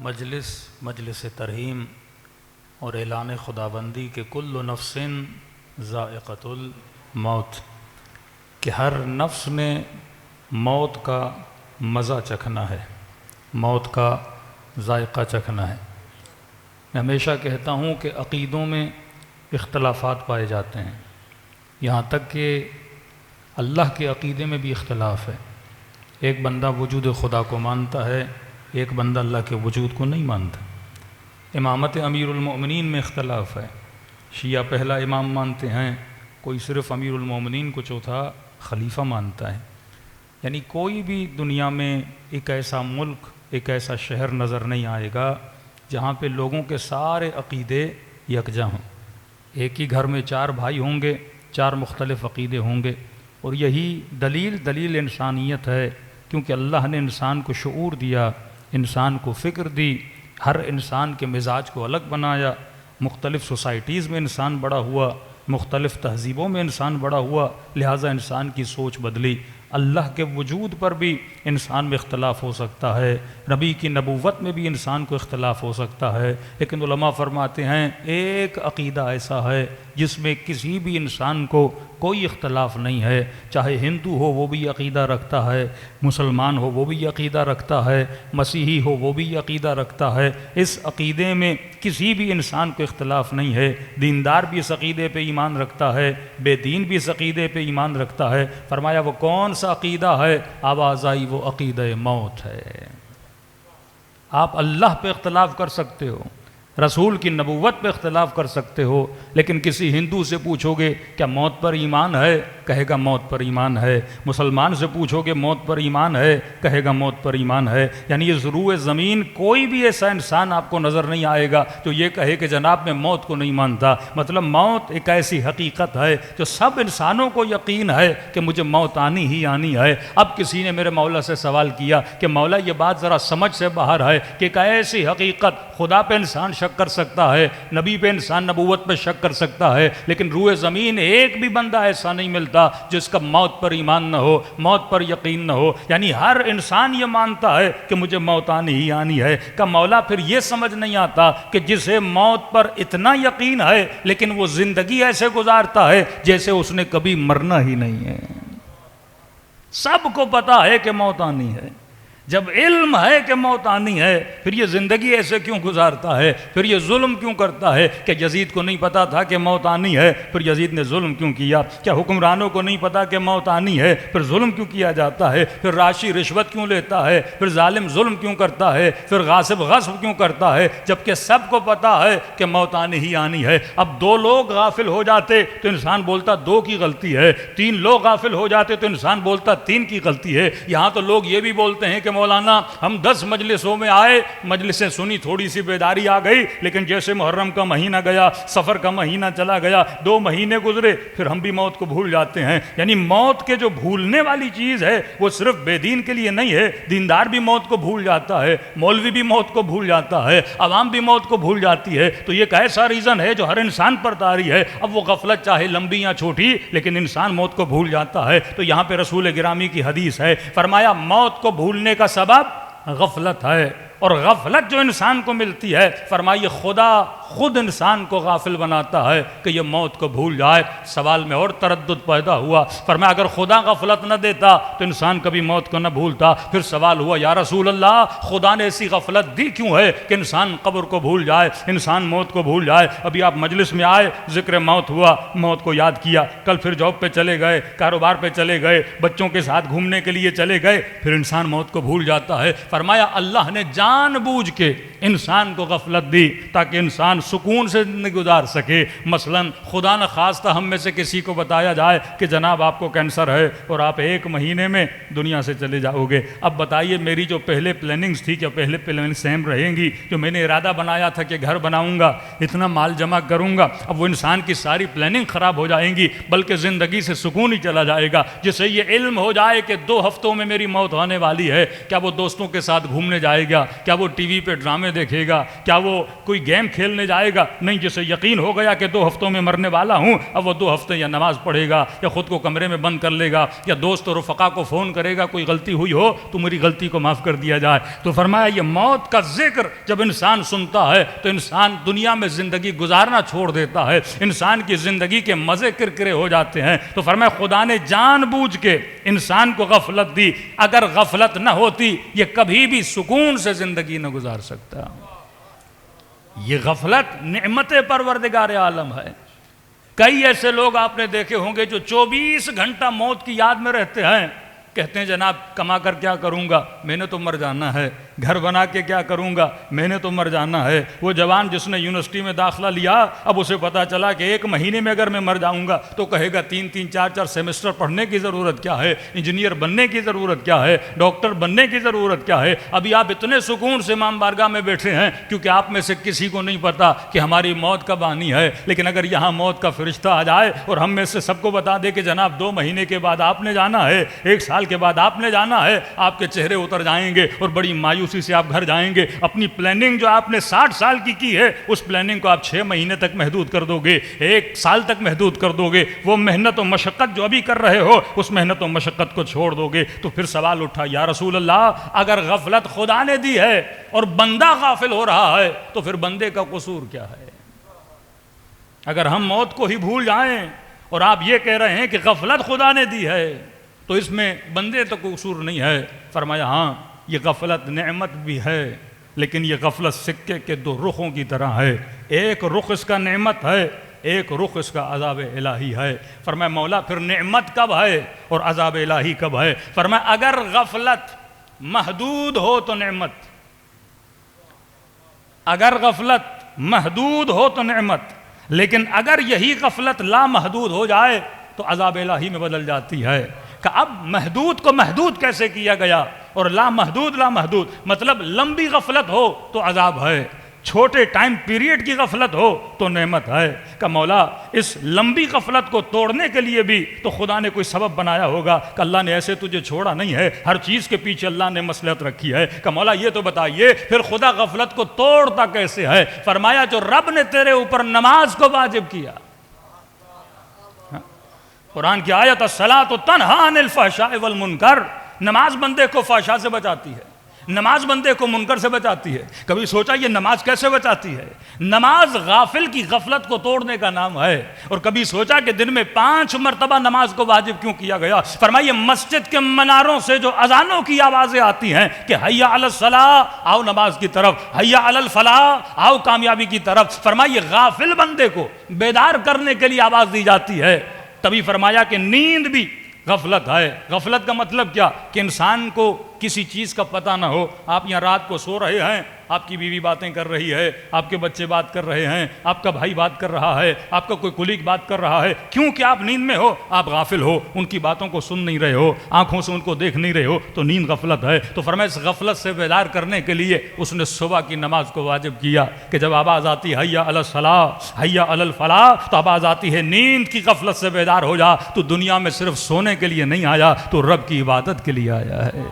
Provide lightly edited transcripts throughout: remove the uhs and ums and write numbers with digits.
مجلس ترحیم اور اعلان خداوندی کہ کل نفس ذائقۃ الموت، کہ ہر نفس نے موت کا مزہ چکھنا ہے، موت کا ذائقہ چکھنا ہے۔ میں ہمیشہ کہتا ہوں کہ عقیدوں میں اختلافات پائے جاتے ہیں، یہاں تک کہ اللہ کے عقیدے میں بھی اختلاف ہے۔ ایک بندہ وجود خدا کو مانتا ہے، ایک بندہ اللہ کے وجود کو نہیں مانتا۔ امامت امیر المؤمنین میں اختلاف ہے، شیعہ پہلا امام مانتے ہیں، کوئی صرف امیر المؤمنین کو چوتھا خلیفہ مانتا ہے۔ یعنی کوئی بھی دنیا میں ایک ایسا ملک، ایک ایسا شہر نظر نہیں آئے گا جہاں پہ لوگوں کے سارے عقیدے یکجا ہوں۔ ایک ہی گھر میں 4 بھائی ہوں گے، 4 مختلف عقیدے ہوں گے، اور یہی دلیل انسانیت ہے، کیونکہ اللہ نے انسان کو شعور دیا، انسان کو فکر دی، ہر انسان کے مزاج کو الگ بنایا، مختلف سوسائٹیز میں انسان بڑا ہوا، مختلف تہذیبوں میں انسان بڑا ہوا، لہٰذا انسان کی سوچ بدلی۔ اللہ کے وجود پر بھی انسان میں اختلاف ہو سکتا ہے، نبی کی نبوت میں بھی انسان کو اختلاف ہو سکتا ہے، لیکن علماء فرماتے ہیں ایک عقیدہ ایسا ہے جس میں کسی بھی انسان کو کوئی اختلاف نہیں ہے، چاہے ہندو ہو وہ بھی عقیدہ رکھتا ہے، مسلمان ہو وہ بھی عقیدہ رکھتا ہے، مسیحی ہو وہ بھی عقیدہ رکھتا ہے۔ اس عقیدے میں کسی بھی انسان کو اختلاف نہیں ہے، دیندار بھی اس عقیدے پہ ایمان رکھتا ہے، بے دین بھی اس عقیدے پہ ایمان رکھتا ہے۔ فرمایا وہ کون سا عقیدہ ہے؟ آواز آئی وہ عقیدہ موت ہے۔ آپ اللہ پہ اختلاف کر سکتے ہو، رسول کی نبوت پہ اختلاف کر سکتے ہو، لیکن کسی ہندو سے پوچھو گے کیا موت پر ایمان ہے؟ کہے گا موت پر ایمان ہے۔ مسلمان سے پوچھو گے موت پر ایمان ہے؟ کہے گا موت پر ایمان ہے۔ یعنی یہ ضروع زمین کوئی بھی ایسا انسان آپ کو نظر نہیں آئے گا جو یہ کہے کہ جناب میں موت کو نہیں مانتا۔ مطلب موت ایک ایسی حقیقت ہے جو سب انسانوں کو یقین ہے کہ مجھے موت آنی ہی آنی ہے۔ اب کسی نے میرے مولا سے سوال کیا کہ مولا یہ بات ذرا سمجھ سے باہر ہے کہ ایک ایسی حقیقت، خدا پہ انسان شک کر سکتا ہے، نبی پہ انسان نبوت پہ شک کر سکتا ہے، لیکن روئے زمین ایک بھی بندہ ایسا نہیں ملتا جس کا موت پر ایمان نہ ہو، موت پر یقین نہ ہو۔ یعنی ہر انسان یہ مانتا ہے کہ مجھے موت آنی ہی آنی ہے۔ کہ مولا پھر یہ سمجھ نہیں آتا کہ جسے موت پر اتنا یقین ہے لیکن وہ زندگی ایسے گزارتا ہے جیسے اس نے کبھی مرنا ہی نہیں ہے۔ سب کو پتا ہے کہ موت آنی ہے، جب علم ہے کہ موت آنی ہے پھر یہ زندگی ایسے کیوں گزارتا ہے؟ پھر یہ ظلم کیوں کرتا ہے؟ کہ یزید کو نہیں پتا تھا کہ موت آنی ہے پھر یزید نے ظلم کیوں کیا؟ کیا حکمرانوں کو نہیں پتا کہ موت آنی ہے پھر ظلم کیوں کیا جاتا ہے؟ پھر راشی رشوت کیوں لیتا ہے؟ پھر ظالم ظلم کیوں کرتا ہے؟ پھر غاصب غصب کیوں کرتا ہے؟ جبکہ سب کو پتا ہے کہ موت آنی ہی آنی ہے۔ اب 2 لوگ غافل ہو جاتے تو انسان بولتا 2 کی غلطی ہے، 3 لوگ غافل ہو جاتے تو انسان بولتا 3 کی غلطی ہے۔ یہاں تو لوگ یہ بھی بولتے ہیں کہ مولانا ہم 10 مجلسوں میں آئے، مجلسیں سنی، تھوڑی سی بیداری آ گئی، لیکن جیسے محرم کا مہینہ گیا، سفر کا مہینہ چلا گیا، 2 مہینے گزرے، پھر ہم بھی موت کو بھول جاتے ہیں۔ یعنی موت کے جو بھولنے والی چیز ہے وہ صرف بے دین کے لیے نہیں ہے، دیندار بھی موت کو بھول جاتا ہے، مولوی بھی موت کو بھول جاتا ہے، عوام بھی موت کو بھول جاتی ہے۔ تو یہ ایک ایسا ریزن ہے جو ہر انسان پر طاری ہے۔ اب وہ غفلت چاہے لمبی یا چھوٹی، لیکن انسان موت کو بھول جاتا ہے۔ تو یہاں پہ رسول گرامی کی حدیث ہے، فرمایا موت کو بھولنے کا سبب غفلت ہے، اور غفلت جو انسان کو ملتی ہے، فرمائیے خدا خود انسان کو غافل بناتا ہے کہ یہ موت کو بھول جائے۔ سوال میں اور تردد پیدا ہوا، فرمایا اگر خدا غفلت نہ دیتا تو انسان کبھی موت کو نہ بھولتا۔ پھر سوال ہوا یا رسول اللہ خدا نے ایسی غفلت دی کیوں ہے کہ انسان قبر کو بھول جائے، انسان موت کو بھول جائے؟ ابھی آپ مجلس میں آئے، ذکر موت ہوا، موت کو یاد کیا، کل پھر جاب پہ چلے گئے، کاروبار پہ چلے گئے، بچوں کے ساتھ گھومنے کے لیے چلے گئے، پھر انسان موت کو بھول جاتا ہے۔ فرمایا اللہ نے جان بوجھ کے انسان کو غفلت دی تاکہ انسان سکون سے زندگی گزار سکے۔ مثلا خدا نہ خواستہ ہم میں سے کسی کو بتایا جائے کہ جناب آپ کو کینسر ہے اور آپ 1 مہینے میں دنیا سے چلے جاؤ گے۔ اب بتائیے میری جو پہلے پلاننگز تھی، کیا پہلے پلاننگ سیم رہیں گی؟ جو میں نے ارادہ بنایا تھا کہ گھر بناؤں گا، اتنا مال جمع کروں گا، اب وہ انسان کی ساری پلاننگ خراب ہو جائیں گی، بلکہ زندگی سے سکون ہی چلا جائے گا۔ جسے یہ علم ہو جائے کہ 2 ہفتوں میں میری موت ہونے والی ہے، کیا وہ دوستوں کے ساتھ گھومنے جائے گا؟ کیا وہ ٹی وی پہ ڈرامے میں دیکھے گا؟ کیا وہ کوئی گیم کھیلنے جائے گا؟ نہیں، جسے یقین ہو گیا کہ 2 ہفتوں میں مرنے والا ہوں، اب وہ 2 ہفتے یا نماز پڑھے گا یا خود کو کمرے میں بند کر لے گا یا دوست اور رفقا کو فون کرے گا کوئی غلطی ہوئی ہو تو میری غلطی کو معاف کر دیا جائے۔ تو فرمایا یہ موت کا ذکر جب انسان سنتا ہے تو انسان دنیا میں زندگی گزارنا چھوڑ دیتا ہے، انسان کی زندگی کے مزے کرکرے ہو جاتے ہیں۔ تو فرمایا خدا نے جان بوجھ کے انسان کو غفلت دی، اگر غفلت نہ ہوتی یہ کبھی بھی سکون سے زندگی نہ گزار سکتا۔ یہ غفلت نعمت پروردگار عالم ہے۔ کئی ایسے لوگ آپ نے دیکھے ہوں گے جو 24 گھنٹہ موت کی یاد میں رہتے ہیں، کہتے ہیں جناب کما کر کیا کروں گا، میں نے تو مر جانا ہے، گھر بنا کے کیا کروں گا، میں نے تو مر جانا ہے۔ وہ جوان جس نے یونیورسٹی میں داخلہ لیا، اب اسے پتا چلا کہ 1 مہینے میں اگر میں مر جاؤں گا تو کہے گا 3 4 سیمسٹر پڑھنے کی ضرورت کیا ہے، انجینئر بننے کی ضرورت کیا ہے، ڈاکٹر بننے کی ضرورت کیا ہے۔ ابھی آپ اتنے سکون سے امام بارگاہ میں بیٹھے ہیں کیونکہ آپ میں سے کسی کو نہیں پتا کہ ہماری موت کب آنی ہے، لیکن اگر یہاں موت کا فرشتہ آ جائے اور ہم میں سے سب کو بتا دے کہ جناب 2 مہینے کے بعد آپ نے جانا ہے، 1 سال کے بعد آپ نے جانا ہے، آپ کے چہرے اتر جائیں گے اور بڑی مایوسی سے آپ گھر جائیں گے۔ اپنی پلاننگ جو آپ نے 60 سال کی ہے اس پلاننگ کو آپ 6 مہینے تک محدود کر دو گے، 1 سال تک محدود کر دو گے۔ وہ محنت و مشقت جو ابھی کر رہے ہو اس محنت و مشقت کو چھوڑ دو گے۔ تو پھر سوال اٹھا، یا رسول اللہ اگر غفلت خدا نے دی ہے اور بندہ غافل ہو رہا ہے تو پھر بندے کا قصور کیا ہے؟ اگر ہم موت کو ہی بھول جائیں اور آپ یہ کہہ رہے ہیں کہ غفلت خدا نے دی ہے تو اس میں بندے تو قصور نہیں ہے۔ فرمایا ہاں یہ غفلت نعمت بھی ہے، لیکن یہ غفلت سکے کے 2 رخوں کی طرح ہے، ایک رخ اس کا نعمت ہے، ایک رخ اس کا عذاب الہی ہے۔ فرمایا مولا پھر نعمت کب ہے اور عذاب الہی کب ہے؟ فرمایا اگر غفلت محدود ہو تو نعمت، اگر غفلت محدود ہو تو نعمت، لیکن اگر یہی غفلت لامحدود ہو جائے تو عذاب الہی میں بدل جاتی ہے۔ کہ اب محدود کو محدود کیسے کیا گیا اور لامحدود مطلب لمبی غفلت ہو تو عذاب ہے، چھوٹے ٹائم پیریڈ کی غفلت ہو تو نعمت ہے۔ کہ مولا اس لمبی غفلت کو توڑنے کے لیے بھی تو خدا نے کوئی سبب بنایا ہوگا کہ اللہ نے ایسے تجھے چھوڑا نہیں ہے، ہر چیز کے پیچھے اللہ نے مصلحت رکھی ہے۔ کہ مولا یہ تو بتائیے پھر خدا غفلت کو توڑتا کیسے ہے؟ فرمایا جو رب نے تیرے اوپر نماز کو واجب کیا، قرآن کی آیت الصلاۃ تنہی عن الفحشاء والمنکر، نماز بندے کو فحشاء سے بچاتی ہے، نماز بندے کو منکر سے بچاتی ہے۔ کبھی سوچا یہ نماز کیسے بچاتی ہے؟ نماز غافل کی غفلت کو توڑنے کا نام ہے۔ اور کبھی سوچا کہ دن میں 5 مرتبہ نماز کو واجب کیوں کیا گیا؟ فرمائیے مسجد کے مناروں سے جو اذانوں کی آوازیں آتی ہیں کہ حی علی الصلاۃ، آؤ نماز کی طرف، حی علی الفلاح، آؤ کامیابی کی طرف، فرمائیے غافل بندے کو بیدار کرنے کے لیے آواز دی جاتی ہے۔ تبھی فرمایا کہ نیند بھی غفلت ہے۔ غفلت کا مطلب کیا؟ کہ انسان کو کسی چیز کا پتہ نہ ہو۔ آپ یہاں رات کو سو رہے ہیں، آپ کی بیوی باتیں کر رہی ہے، آپ کے بچے بات کر رہے ہیں، آپ کا بھائی بات کر رہا ہے، آپ کا کوئی کولیگ بات کر رہا ہے، کیونکہ آپ نیند میں ہو، آپ غافل ہو، ان کی باتوں کو سن نہیں رہے ہو، آنکھوں سے ان کو دیکھ نہیں رہے ہو، تو نیند غفلت ہے۔ تو فرمایا اس غفلت سے بیدار کرنے کے لیے اس نے صبح کی نماز کو واجب کیا کہ جب آواز آتی ہے حی علی الصلاۃ، حی علی الفلاح، تو آواز آتی ہے نیند کی غفلت سے بیدار ہو جا، تو دنیا میں صرف سونے کے لیے نہیں آیا، تو رب کی عبادت کے لیے آیا ہے۔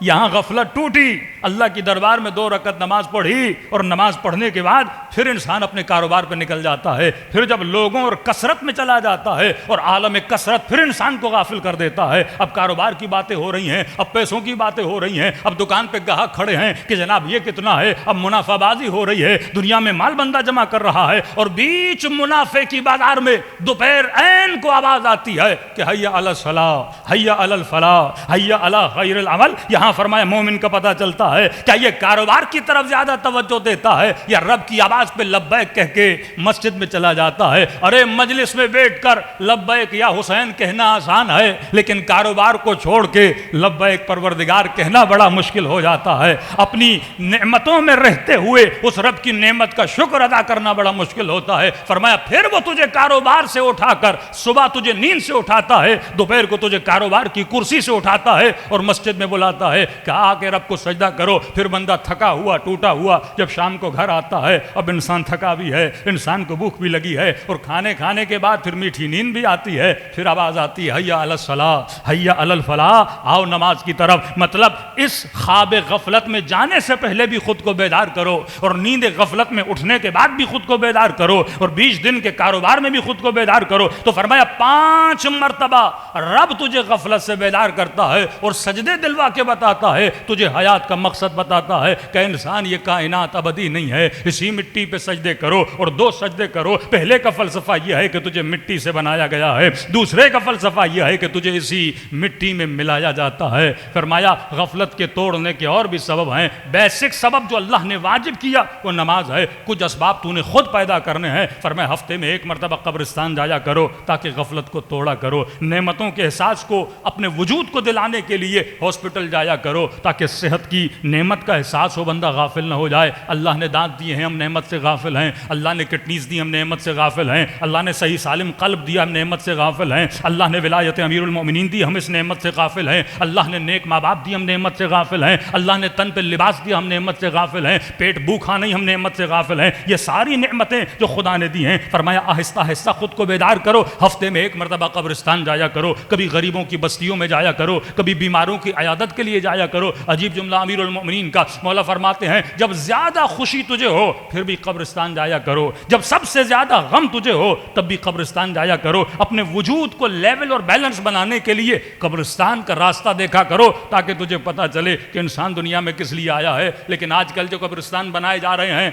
یہاں غفلت ٹوٹی، اللہ کی دربار میں 2 رکعت نماز پڑھی اور نماز پڑھنے کے بعد پھر انسان اپنے کاروبار پہ نکل جاتا ہے۔ پھر جب لوگوں اور کثرت میں چلا جاتا ہے اور عالم کثرت پھر انسان کو غافل کر دیتا ہے۔ اب کاروبار کی باتیں ہو رہی ہیں، اب پیسوں کی باتیں ہو رہی ہیں، اب دکان پہ گاہک کھڑے ہیں کہ جناب یہ کتنا ہے، اب منافع بازی ہو رہی ہے، دنیا میں مال بندہ جمع کر رہا ہے، اور بیچ منافع کی بازار میں دوپہر عین کو آواز آتی ہے کہ حی علی الصلاۃ، حی علی الفلاح، حی علی خیر العمل۔ یہاں فرمایا مومن کا پتہ چلتا ہے کیا یہ کاروبار کی طرف زیادہ توجہ دیتا ہے یا رب کی آواز پہ لبیک کہہ کے مسجد میں چلا جاتا ہے؟ ارے مجلس میں بیٹھ کر لبیک یا حسین کہنا آسان ہے، لیکن کاروبار کو چھوڑ کے لبیک پروردگار کہنا بڑا مشکل ہو جاتا ہے۔ اپنی نعمتوں میں رہتے ہوئے اس رب کی نعمت کا شکر ادا کرنا بڑا مشکل ہوتا ہے۔ فرمایا پھر وہ تجھے کاروبار سے اٹھا کر صبح تجھے نیند سے اٹھاتا ہے، دوپہر کو تجھے کاروبار کی کرسی سے اٹھاتا ہے اور مسجد میں بلاتا ہے ہے کہ آ کے رب کو سجدہ کرو. پھر بندہ تھکا ہوا ٹوٹا ہوا جب شام کو گھر آتا ہے, اب انسان تھکا بھی ہے, انسان کو بھوک بھی لگی ہے, اور کھانے کے بعد پھر میٹھی نیند بھی آتی ہے, پھر آواز آتی ہے حیا علی الصلاۃ حیا علی الفلاح, آؤ نماز کی طرف. مطلب اس خواب غفلت میں جانے سے پہلے بھی خود کو بیدار کرو, اور نیند غفلت میں اٹھنے کے بعد بھی خود کو بیدار کرو, اور 20 دن کے کاروبار میں بھی خود کو بیدار کرو. تو فرمایا 5 مرتبہ رب تجھے غفلت سے بیدار کرتا ہے اور سجدے دلوا کے بتاتا ہے, تجھے حیات کا مقصد بتاتا ہے کہ انسان یہ کائنات ابدی نہیں ہے, اسی مٹی پہ سجدے کرو اور 2 سجدے کرو. پہلے کا فلسفہ یہ ہے کہ تجھے مٹی سے بنایا گیا ہے, دوسرے کا فلسفہ یہ ہے کہ تجھے اسی مٹی میں ملایا جاتا ہے. فرمایا غفلت کے توڑنے کے اور بھی سبب ہیں. بیسک سبب جو اللہ نے واجب کیا وہ نماز ہے, کچھ اسباب تو نے خود پیدا کرنے ہیں. فرمایا ہفتے میں 1 مرتبہ قبرستان جایا کرو تاکہ غفلت کو توڑا کرو. نعمتوں کے احساس کو اپنے وجود کو دلانے کے لیے ہاسپٹل جایا کرو تاکہ صحت کی نعمت کا احساس ہو, بندہ غافل نہ ہو جائے. اللہ نے دانت دیے ہیں, ہم نعمت سے غافل ہیں. اللہ نے کڈنیز دی, ہم نعمت سے غافل ہیں. اللہ نے صحیح سالم قلب دیا, ہم نعمت سے غافل ہیں. اللہ نے ولایت امیر المؤمنین دی, ہم اس نعمت سے غافل ہیں. اللہ نے نیک ماں باپ دی, ہم نعمت سے غافل ہیں. اللہ نے تن پہ لباس دیا, ہم نعمت سے غافل ہیں. پیٹ بھوکھا نہیں, ہم نعمت سے غافل ہیں. یہ ساری نعمتیں جو خدا نے دی ہیں. فرمایا آہستہ آہستہ خود کو بیدار کرو. ہفتے میں 1 مرتبہ قبرستان جایا کرو, کبھی غریبوں کی بستیوں میں جایا کرو, کبھی بیماروں کی عیادت کے لیے جایا کرو. عجیب جملہ امیر المؤمنین کا, مولا فرماتے ہیں جب زیادہ خوشی تجھے ہو پھر بھی قبرستان جایا کرو, جب سب سے زیادہ غم تجھے ہو تب بھی قبرستان جایا کرو. اپنے وجود کو لیول اور بیلنس بنانے کے لیے قبرستان کا راستہ دیکھا کرو تاکہ تجھے پتا چلے کہ انسان دنیا میں کس لیے آیا ہے. لیکن آج کل جو قبرستان بنائے جا رہے ہیں,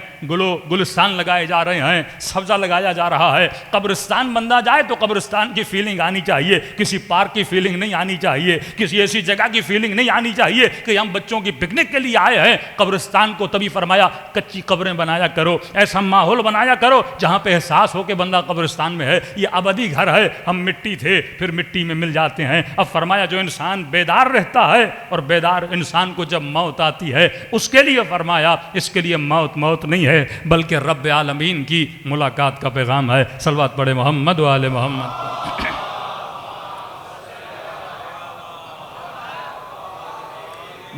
گلستان لگائے جا رہے ہیں, سبزہ لگایا جا رہا ہے. قبرستان بندہ جائے تو قبرستان کی فیلنگ آنی چاہیے, کسی پارک کی فیلنگ نہیں آنی چاہیے, کسی ایسی جگہ کی فیلنگ نہیں آنی چاہیے کہ ہم بچوں کی پکنک کے لیے آئے ہیں. قبرستان کو تبھی فرمایا کچی قبریں بنایا کرو, ایسا ماحول بنایا کرو جہاں پہ احساس ہو کہ بندہ قبرستان میں ہے, یہ ابدی گھر ہے, ہم مٹی تھے پھر مٹی میں مل جاتے ہیں. اب فرمایا جو انسان بیدار رہتا ہے, اور بیدار انسان کو جب موت آتی ہے اس کے لیے فرمایا اس کے لیے موت نہیں ہے بلکہ رب عالمین کی ملاقات کا پیغام ہے. صلوات پڑھے محمد و آل محمد.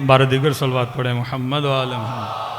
بار دیگر صلوات پڑھے محمد و آل محمد.